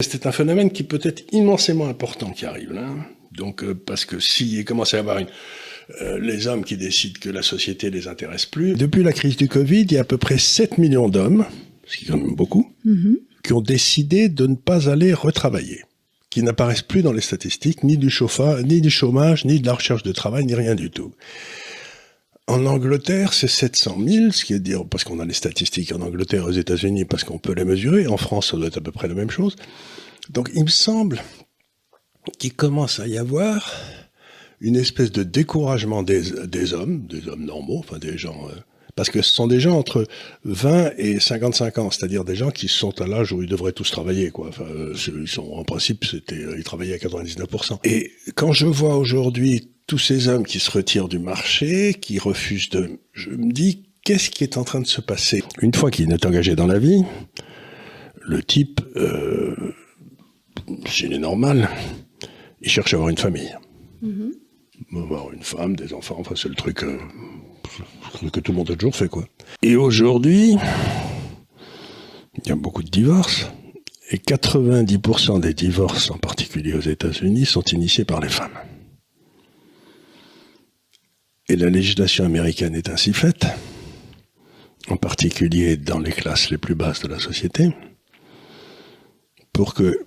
C'est un phénomène qui peut être immensément important qui arrive là. Donc, parce que s'il commence à y avoir les hommes qui décident que la société les intéresse plus. Depuis la crise du Covid, il y a à peu près 7 millions d'hommes, ce qui est quand même beaucoup, qui ont décidé de ne pas aller retravailler, qui n'apparaissent plus dans les statistiques, ni du chômage, ni de la recherche de travail, ni rien du tout. En Angleterre, c'est 700 000, ce qui est dire, parce qu'on a les statistiques en Angleterre, aux États-Unis, parce qu'on peut les mesurer. En France, ça doit être à peu près la même chose. Donc, il me semble qu'il commence à y avoir une espèce de découragement des hommes normaux, enfin des gens, parce que ce sont des gens entre 20 et 55 ans, c'est-à-dire des gens qui sont à l'âge où ils devraient tous travailler, quoi. Enfin, ils sont, en principe, ils travaillaient à 99%. Et quand je vois aujourd'hui tous ces hommes qui se retirent du marché, qui refusent je me dis, qu'est-ce qui est en train de se passer? Une fois qu'il est engagé dans la vie, le type, s'il est normal, il cherche à avoir une famille. Avoir une femme, des enfants, enfin c'est le truc que tout le monde a toujours fait, quoi. Et aujourd'hui, il y a beaucoup de divorces, et 90% des divorces, en particulier aux États-Unis, sont initiés par les femmes. Et la législation américaine est ainsi faite, en particulier dans les classes les plus basses de la société, pour que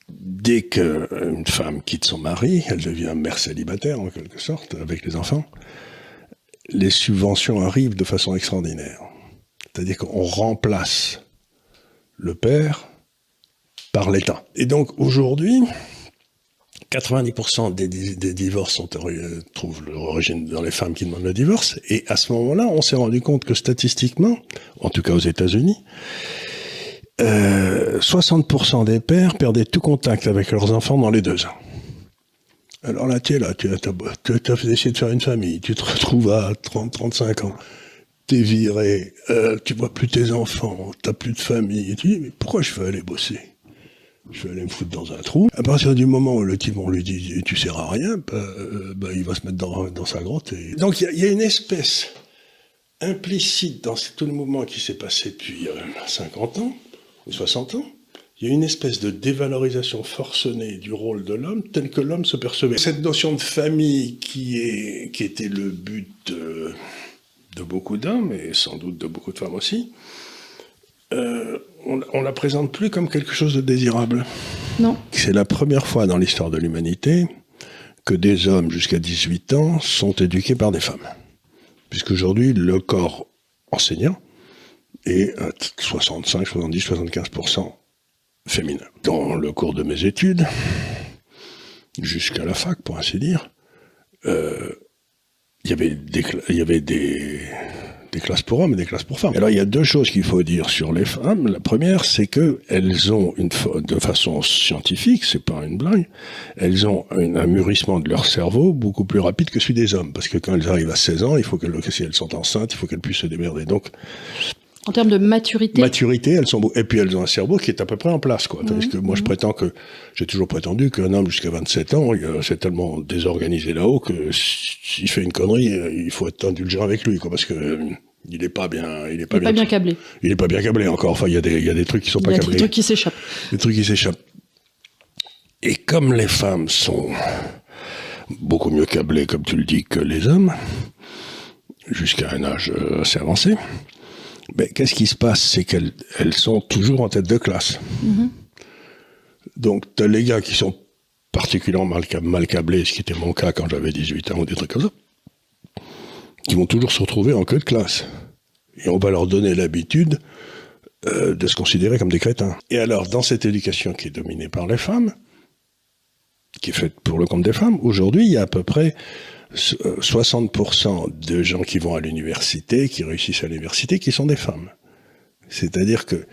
dès qu'une femme quitte son mari, elle devient mère célibataire en quelque sorte, avec les enfants, les subventions arrivent de façon extraordinaire. C'est-à-dire qu'on remplace le père par l'État. Et donc aujourd'hui, 90% des divorces trouvent leur origine dans les femmes qui demandent le divorce. Et à ce moment-là, on s'est rendu compte que statistiquement, en tout cas aux États-Unis, 60% des pères perdaient tout contact avec leurs enfants dans les 2 ans. Alors là, tu as essayé de faire une famille, tu te retrouves à 30-35 ans, t'es viré, tu vois plus tes enfants, t'as plus de famille, et tu dis, mais pourquoi je vais aller bosser? Je vais aller me foutre dans un trou. À partir du moment où le type, on lui dit, tu sers à rien, il va se mettre dans sa grotte. Donc il y a une espèce implicite dans tout le mouvement qui s'est passé depuis 50 ans, 60 ans, il y a une espèce de dévalorisation forcenée du rôle de l'homme tel que l'homme se percevait. Cette notion de famille qui était le but de beaucoup d'hommes, et sans doute de beaucoup de femmes aussi, on la présente plus comme quelque chose de désirable. Non. C'est la première fois dans l'histoire de l'humanité que des hommes jusqu'à 18 ans sont éduqués par des femmes. Puisqu'aujourd'hui, le corps enseignant est à 65, 70, 75% féminin. Dans le cours de mes études, jusqu'à la fac, pour ainsi dire, il y avait des classes pour hommes et des classes pour femmes. Alors il y a 2 choses qu'il faut dire sur les femmes. La première, c'est que elles ont de façon scientifique, c'est pas une blague, elles ont un mûrissement de leur cerveau beaucoup plus rapide que celui des hommes. Parce que quand elles arrivent à 16 ans, il faut si elles sont enceintes, il faut qu'elles puissent se démerder. Donc, en termes de maturité. Et puis elles ont un cerveau qui est à peu près en place, quoi. Tandis que moi, j'ai toujours prétendu qu'un homme jusqu'à 27 ans, c'est tellement désorganisé là-haut que s'il fait une connerie, il faut être indulgent avec lui, quoi, parce que il est pas bien câblé. Il est pas bien câblé encore. Enfin, il y a des trucs qui sont pas câblés. Il y a des trucs qui s'échappent. Des trucs qui s'échappent. Et comme les femmes sont beaucoup mieux câblées, comme tu le dis, que les hommes, jusqu'à un âge assez avancé, mais qu'est-ce qui se passe? C'est qu'elles sont toujours en tête de classe. Donc, t'as les gars qui sont particulièrement mal câblés, ce qui était mon cas quand j'avais 18 ans ou des trucs comme ça, qui vont toujours se retrouver en queue de classe. Et on va leur donner l'habitude de se considérer comme des crétins. Et alors, dans cette éducation qui est dominée par les femmes, qui est faite pour le compte des femmes, aujourd'hui, il y a à peu près 60% de gens qui vont à l'université, qui réussissent à l'université, qui sont des femmes. C'est-à-dire que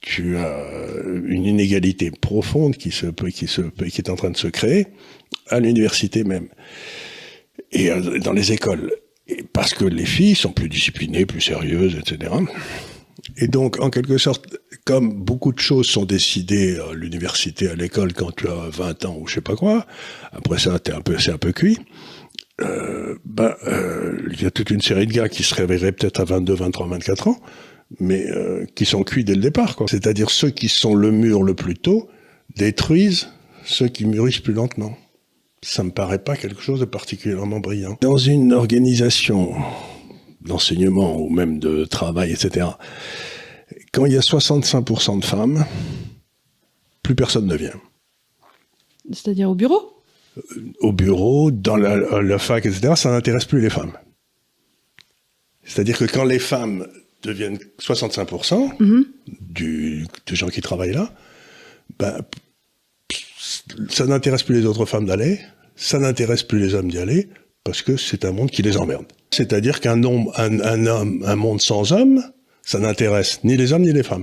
tu as une inégalité profonde qui est en train de se créer à l'université même. Et dans les écoles. Et parce que les filles sont plus disciplinées, plus sérieuses, etc. Et donc, en quelque sorte, comme beaucoup de choses sont décidées à l'université, à l'école, quand tu as 20 ans ou je sais pas quoi, après ça, c'est un peu cuit. Il y a toute une série de gars qui se réveilleraient peut-être à 22, 23, 24 ans, mais qui sont cuits dès le départ, quoi. C'est-à-dire ceux qui sont le mûr le plus tôt détruisent ceux qui mûrissent plus lentement. Ça me paraît pas quelque chose de particulièrement brillant. Dans une organisation d'enseignement ou même de travail, etc., quand il y a 65% de femmes, plus personne ne vient. C'est-à-dire au bureau? Au bureau, dans la fac, etc., ça n'intéresse plus les femmes. C'est-à-dire que quand les femmes deviennent 65% des gens qui travaillent là, ben, ça n'intéresse plus les autres femmes d'aller, ça n'intéresse plus les hommes d'y aller, parce que c'est un monde qui les emmerde. C'est-à-dire qu'un monde sans hommes, ça n'intéresse ni les hommes ni les femmes.